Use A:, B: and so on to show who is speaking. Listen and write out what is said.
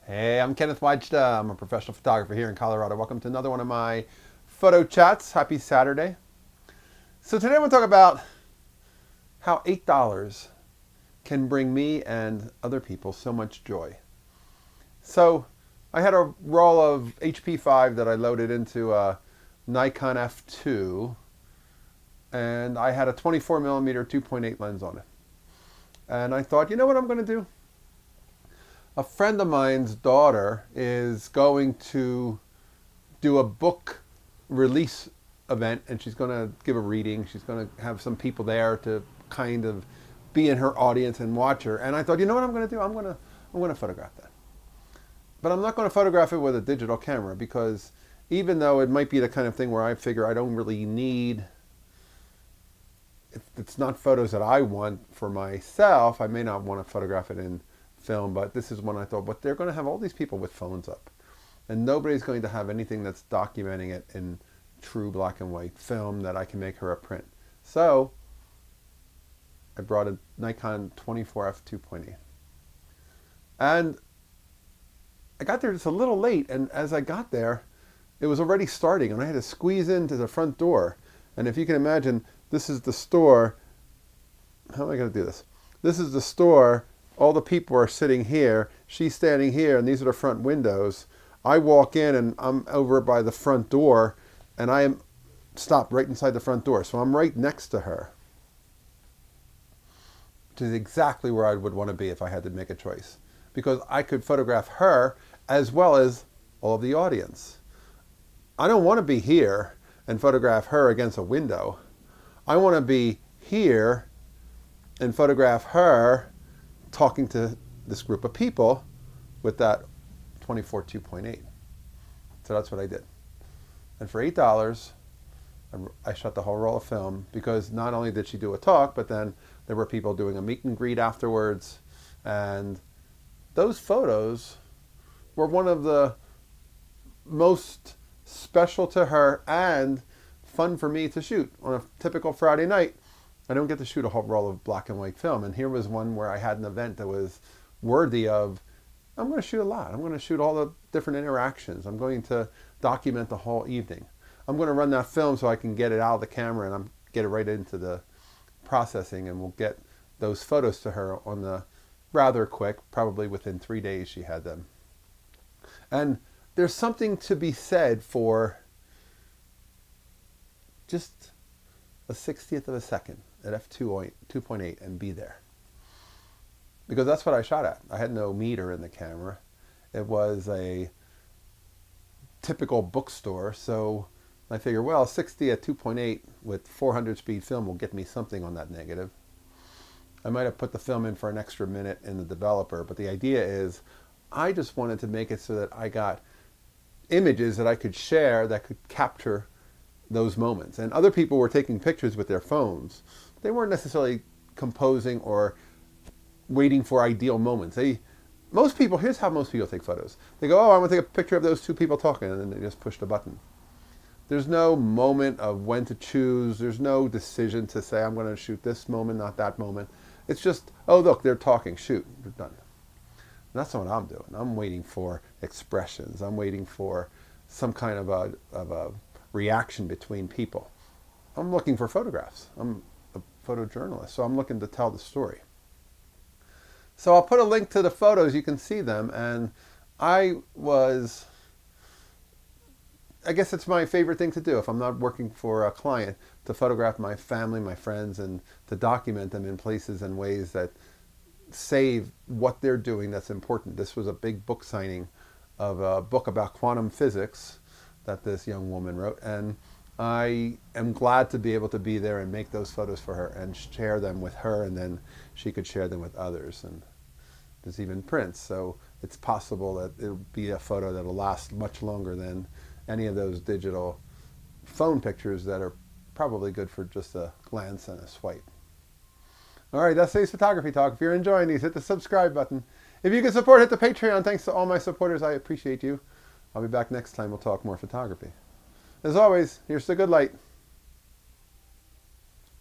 A: Hey, I'm Kenneth Wajda. I'm a professional photographer here in Colorado. Welcome to another one of my photo chats. Happy Saturday. So today I want to talk about how $8 can bring me and other people so much joy. So I had a roll of HP5 that I loaded into a Nikon F2, and I had a 24 millimeter 2.8 lens on it. And I thought, you know what I'm going to do? A friend of mine's daughter is going to do a book release event, and she's going to give a reading. She's going to have some people there to kind of be in her audience and watch her. And I thought, you know what I'm going to do? I'm going to photograph that. But I'm not going to photograph it with a digital camera, because even though it might be the kind of thing where I figure I don't really need, if it's not photos that I want for myself, I may not want to photograph it in film. But this is when I thought, but they're going to have all these people with phones up, and nobody's going to have anything that's documenting it in true black and white film that I can make her a print. So I brought a Nikon 24 f2.8, and I got there just a little late, and as I got there, it was already starting, and I had to squeeze into the front door. And if you can imagine, this is the store. How am I going to do this? This is the store. All the people are sitting here. She's standing here, and these are the front windows. I walk in, and I'm over by the front door, and I am stopped right inside the front door. So I'm right next to her, which is exactly where I would want to be if I had to make a choice, because I could photograph her as well as all of the audience. I don't want to be here and photograph her against a window. I want to be here and photograph her talking to this group of people with that 24 2.8. So that's what I did. And for $8, I shot the whole roll of film, because not only did she do a talk, but then there were people doing a meet and greet afterwards. And those photos were one of the most special to her and fun for me to shoot. On a typical Friday night, I don't get to shoot a whole roll of black and white film. And here was one where I had an event that was worthy of, I'm going to shoot a lot. I'm going to shoot all the different interactions. I'm going to document the whole evening. I'm going to run that film so I can get it out of the camera and get it right into the processing, and we'll get those photos to her on the rather quick, probably within 3 days she had them. And there's something to be said for just a 60th of a second at f2.8 and be there. Because that's what I shot at. I had no meter in the camera. It was a typical bookstore, so I figure, well, 60 at 2.8 with 400 speed film will get me something on that negative. I might have put the film in for an extra minute in the developer, but the idea is I just wanted to make it so that I got images that I could share that could capture those moments. And other people were taking pictures with their phones. They weren't necessarily composing or waiting for ideal moments. Here's how most people take photos. They go, oh, I want to take a picture of those two people talking, and then they just push the button. There's no moment of when to choose. There's no decision to say, I'm going to shoot this moment, not that moment. It's just, oh, look, they're talking, shoot, they're done. And that's what I'm doing. I'm waiting for expressions. I'm waiting for some kind of a reaction between people. I'm looking for photographs. I'm a photojournalist, so I'm looking to tell the story. So I'll put a link to the photos. You can see them. And I guess it's my favorite thing to do if I'm not working for a client, to photograph my family, my friends, and to document them in places and ways that save what they're doing that's important. This was a big book signing of a book about quantum physics that this young woman wrote, and I am glad to be able to be there and make those photos for her and share them with her, and then she could share them with others. And there's even prints, so it's possible that it'll be a photo that'll last much longer than any of those digital phone pictures that are probably good for just a glance and a swipe. All right, that's today's photography talk. If you're enjoying these, hit the subscribe button. If you can support, hit the Patreon. Thanks to all my supporters. I appreciate you. I'll be back next time. We'll talk more photography. As always, here's the good light.